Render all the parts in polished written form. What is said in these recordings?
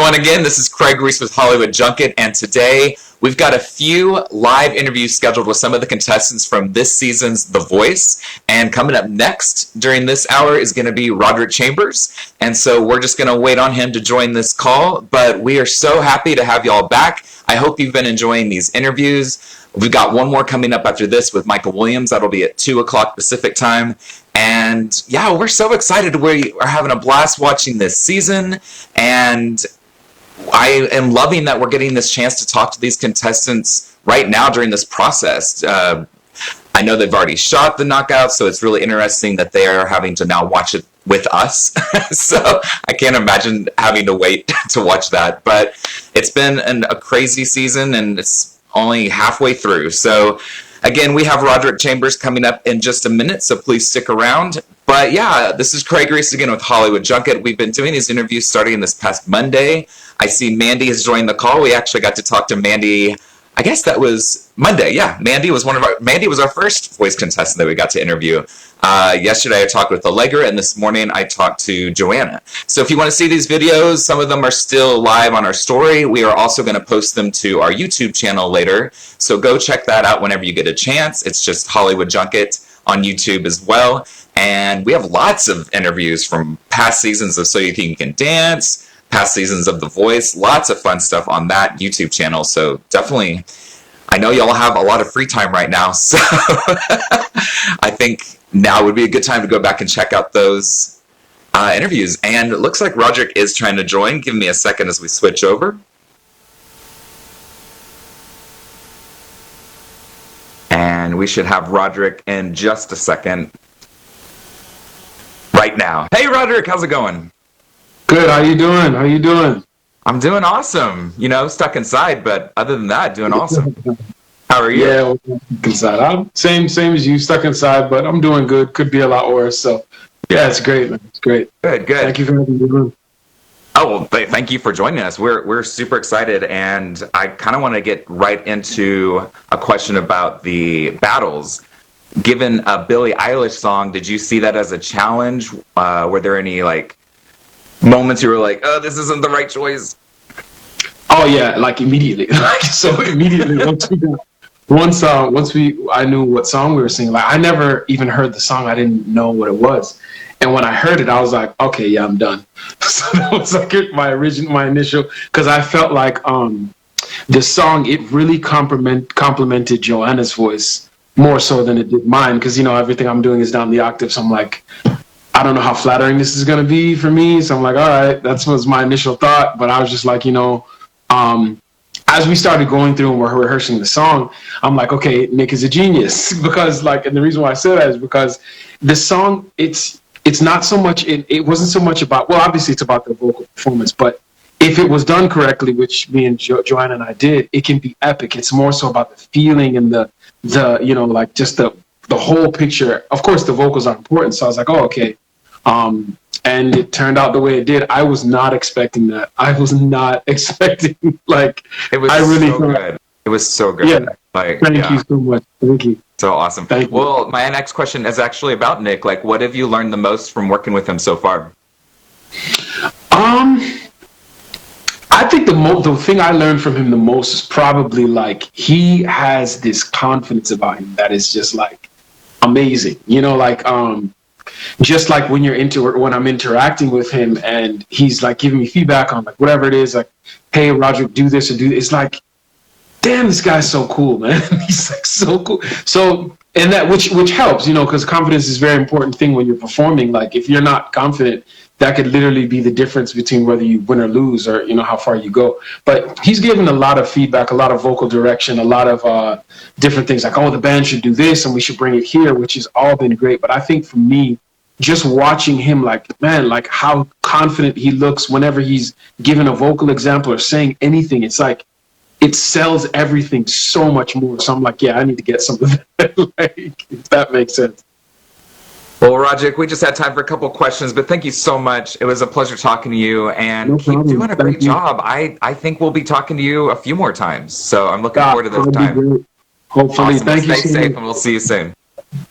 everyone again. This is Craig Reese with Hollywood Junket, and today we've got a few live interviews scheduled with some of the contestants from this season's The Voice. And coming up next during this hour is going to be Roderick Chambers. And so we're just going to wait on him to join this call. But we are so happy to have y'all back. I hope you've been enjoying these interviews. We've got one more coming up after this with Michael Williams. That'll be at 2 o'clock Pacific time. And yeah, we're so excited. We are having a blast watching this season. And I am loving that we're getting this chance to talk to these contestants right now during this process. I know they've already shot the knockouts, so it's really interesting that they are having to now watch it with us. So I can't imagine having to wait to watch that. But it's been a crazy season, and it's only halfway through. So again, we have Roderick Chambers coming up in just a minute, so please stick around. But yeah, this is Craig Reese again with Hollywood Junket. We've been doing these interviews starting this past Monday. I see Mandy has joined the call. We actually got to talk to Mandy, I guess that was Monday. Yeah, Mandy was our first voice contestant that we got to interview. Yesterday I talked with Allegra, and this morning I talked to Joanna. So if you want to see these videos, some of them are still live on our story. We are also going to post them to our YouTube channel later. So go check that out whenever you get a chance. It's just Hollywood Junket on YouTube as well. And we have lots of interviews from past seasons of So You Can Dance, past seasons of The Voice, lots of fun stuff on that YouTube channel. So definitely, I know y'all have a lot of free time right now, so I think now would be a good time to go back and check out those interviews. And it looks like Roderick is trying to join. Give me a second as we switch over. And we should have Roderick in just a second. Right now. Hey, Roderick, how's it going? Good. How you doing? How you doing? I'm doing awesome. You know, stuck inside, but other than that, doing awesome. How are you? Yeah, stuck inside. I'm same as you, stuck inside, but I'm doing good. Could be a lot worse. So, yeah, it's great, man. It's great. Good. Thank you for having me on. Oh, well, thank you for joining us. We're super excited, and I kind of want to get right into a question about the battles. Given a Billie Eilish song, did you see that as a challenge? Were there any moments you were like, "Oh, this isn't the right choice"? Oh yeah, immediately. So immediately once I knew what song we were singing. I never even heard the song. I didn't know what it was, and when I heard it, I was like, "Okay, yeah, I'm done." So that was my initial, because I felt like the song, it really complimented Joanna's voice more so than it did mine, because everything I'm doing is down the octave. So I'm like, I don't know how flattering this is going to be for me. So I'm like, all right, that was my initial thought. But I was just like, as we started going through and we're rehearsing the song, I'm like, okay, Nick is a genius. Because and the reason why I say that is because the song, it's not so much, it wasn't so much about, well, obviously it's about the vocal performance, but if it was done correctly, which me and Joanna and I did, it can be epic. It's more so about the feeling and the just the whole picture. Of course, the vocals are important. So I was like, oh, okay. And it turned out the way it did. I was not expecting that. I was not expecting, it was good. It was so good. Yeah. Thank you so much. Thank you. So awesome. Thank you. Well, my next question is actually about Nick. What have you learned the most from working with him so far? I think the thing I learned from him the most is probably he has this confidence about him that is just amazing. Just when I'm interacting with him and he's giving me feedback on whatever it is, hey, Roderick, do this or do this. It's damn, this guy's so cool, man. He's so cool. So, and that which helps, because confidence is a very important thing when you're performing. If you're not confident, that could literally be the difference between whether you win or lose, or how far you go. But he's given a lot of feedback, a lot of vocal direction, a lot of different things oh, the band should do this and we should bring it here, which has all been great. But I think for me, just watching him, how confident he looks whenever he's given a vocal example or saying anything, it's it sells everything so much more. So I'm like, yeah, I need to get some of that, if that makes sense. Well, Roderick, we just had time for a couple questions, but thank you so much. It was a pleasure talking to you, and keep doing a great job. I think we'll be talking to you a few more times, so I'm looking forward to this time. Hopefully. Awesome. Thank you. Stay safe, and we'll see you soon.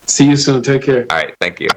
See you soon. Take care. All right. Thank you.